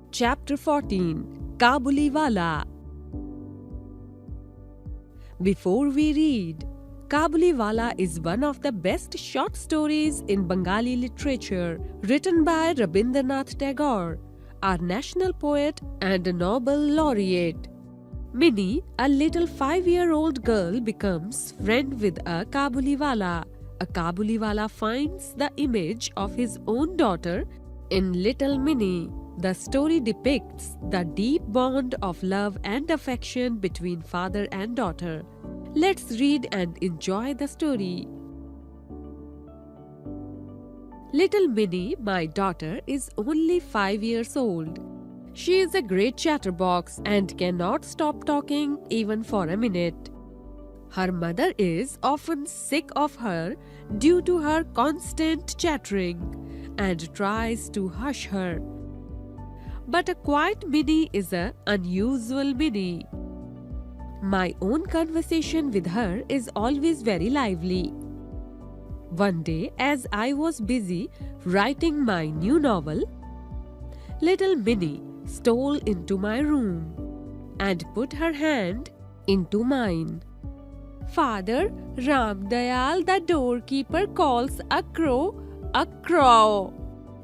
Chapter 14 Kabuliwala. Before we read, Kabuliwala is one of the best short stories in Bengali literature, written by Rabindranath Tagore, our national poet and a Nobel laureate. Minnie, a little 5-year-old girl, becomes friend with a Kabuliwala. A Kabuliwala finds the image of his own daughter in little Minnie. The story depicts the deep bond of love and affection between father and daughter. Let's read and enjoy the story. Little Minnie, my daughter, is only 5 years old. She is a great chatterbox and cannot stop talking even for a minute. Her mother is often sick of her due to her constant chattering and tries to hush her. But a quiet Minnie is an unusual Minnie. My own conversation with her is always very lively. One day, as I was busy writing my new novel, little Minnie stole into my room and put her hand into mine. Father Ramdayal, the doorkeeper, calls a crow a crow.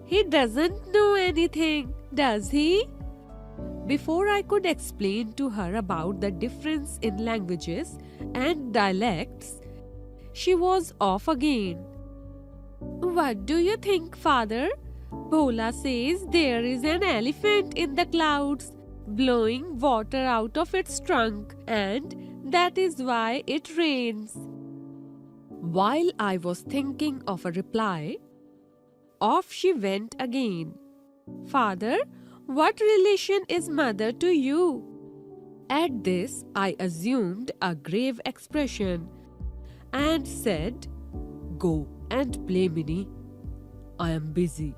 He doesn't know anything, does he? Before I could explain to her about the difference in languages and dialects, she was off again. What do you think, father? Bhola says there is an elephant in the clouds blowing water out of its trunk, and that is why it rains. While I was thinking of a reply, off she went again. Father, what relation is mother to you? At this, I assumed a grave expression and said, Go and play, Minnie. I am busy.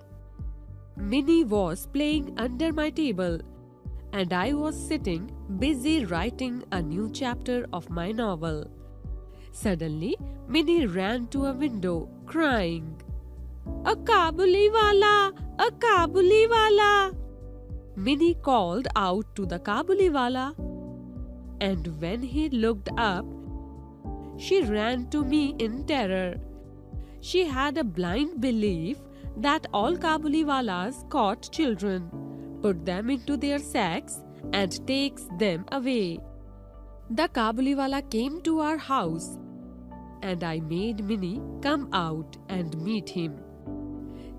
Minnie was playing under my table, and I was sitting busy writing a new chapter of my novel. Suddenly, Minnie ran to a window, crying, A Kabuliwala! A Kabuliwala! Minnie called out to the Kabuliwala, and when he looked up, she ran to me in terror. She had a blind belief that all Kabuliwalas caught children, put them into their sacks, and takes them away. The Kabuliwala came to our house, and I made Minnie come out and meet him.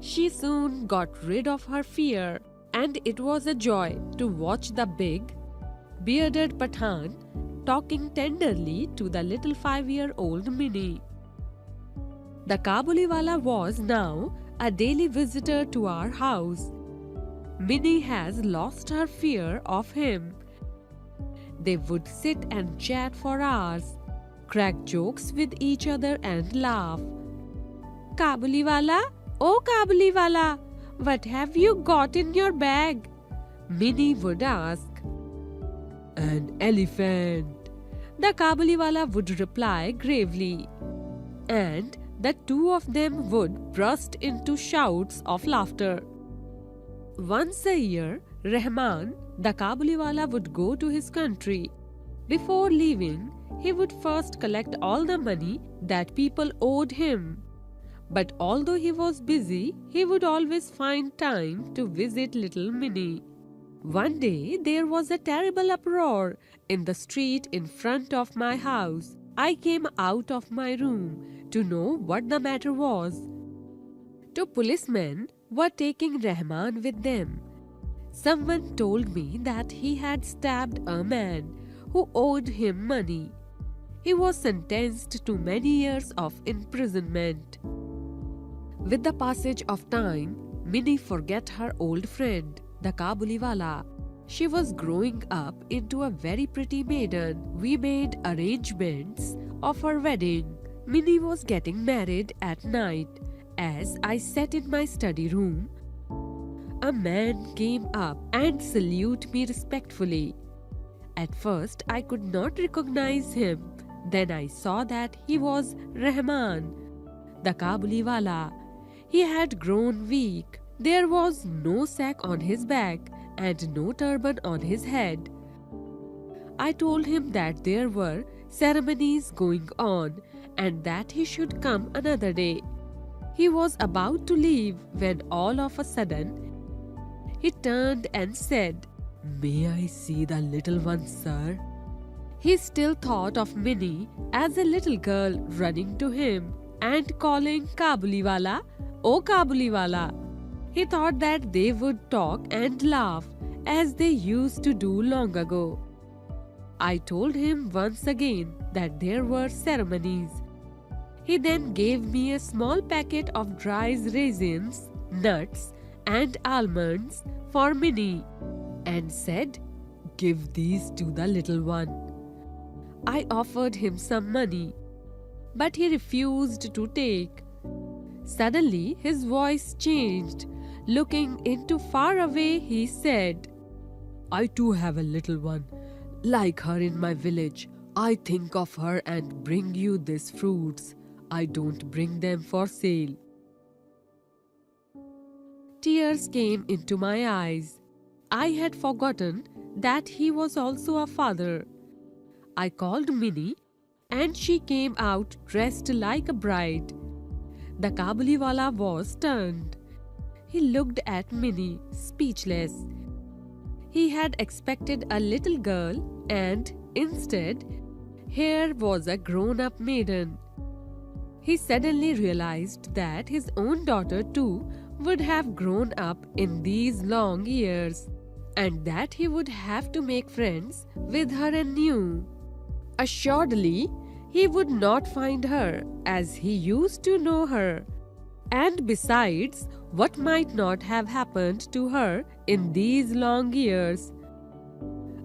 She soon got rid of her fear, and it was a joy to watch the big, bearded Pathan talking tenderly to the little 5-year-old Minnie. The Kabuliwala was now a daily visitor to our house. Minnie has lost her fear of him. They would sit and chat for hours, crack jokes with each other and laugh. Kabuliwala, oh Kabuliwala, what have you got in your bag? Minnie would ask. An elephant, the Kabuliwala would reply gravely, and the two of them would burst into shouts of laughter. Once a year, Rahman, the Kabuliwala, would go to his country. Before leaving, he would first collect all the money that people owed him. But although he was busy, he would always find time to visit little Minnie. One day, there was a terrible uproar in the street in front of my house. I came out of my room to know what the matter was. Two policemen were taking Rahman with them. Someone told me that he had stabbed a man who owed him money. He was sentenced to many years of imprisonment. With the passage of time, Minnie forgot her old friend, the Kabuliwala. She was growing up into a very pretty maiden. We made arrangements of her wedding. Minnie was getting married at night. As I sat in my study room, a man came up and saluted me respectfully. At first, I could not recognize him. Then I saw that he was Rahman, the Kabuliwala. He had grown weak. There was no sack on his back, and no turban on his head. I told him that there were ceremonies going on and that he should come another day. He was about to leave when all of a sudden he turned and said, "May I see the little one, sir?" He still thought of Minnie as a little girl running to him and calling Kabuliwala, "Oh Kabuliwala." He thought that they would talk and laugh as they used to do long ago. I told him once again that there were ceremonies. He then gave me a small packet of dry raisins, nuts, and almonds for Minnie and said, "Give these to the little one." I offered him some money, but he refused to take. Suddenly his voice changed. Looking into far away, he said, "I too have a little one, like her in my village. I think of her and bring you these fruits. I don't bring them for sale." Tears came into my eyes. I had forgotten that he was also a father. I called Minnie and she came out dressed like a bride. The Kabuliwala was stunned. He looked at Minnie, speechless. He had expected a little girl and instead, here was a grown-up maiden. He suddenly realized that his own daughter too would have grown up in these long years and that he would have to make friends with her anew. Assuredly, he would not find her as he used to know her. And besides, what might not have happened to her in these long years?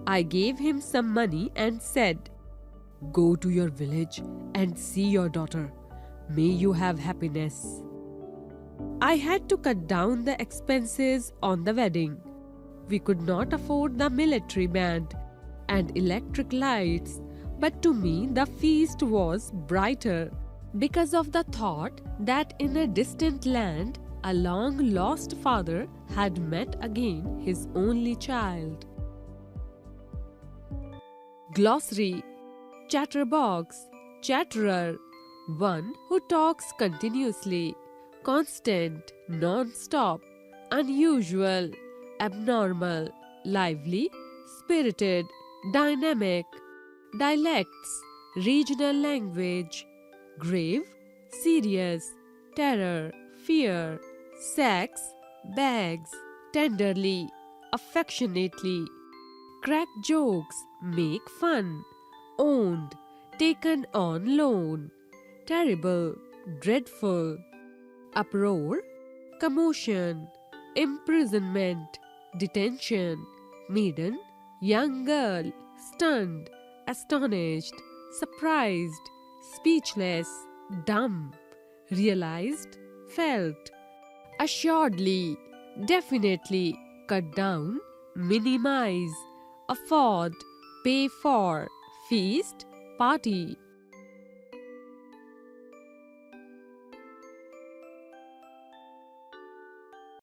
I gave him some money and said, "Go to your village and see your daughter. May you have happiness." I had to cut down the expenses on the wedding. We could not afford the military band and electric lights, but to me the feast was brighter because of the thought that in a distant land a long-lost father had met again his only child. Glossary: Chatterbox, chatterer, one who talks continuously, constant, non-stop, unusual, abnormal, lively, spirited, dynamic. Dialects: regional language. Grave, serious, terror, fear. Sex: bags, tenderly, affectionately. Crack jokes, make fun. Owned, taken on loan. Terrible, dreadful. Uproar, commotion. Imprisonment, detention. Maiden, young girl. Stunned, astonished, surprised, speechless, dumb. Realized, felt. Assuredly, definitely, cut down, minimize, afford, pay for, feast, party.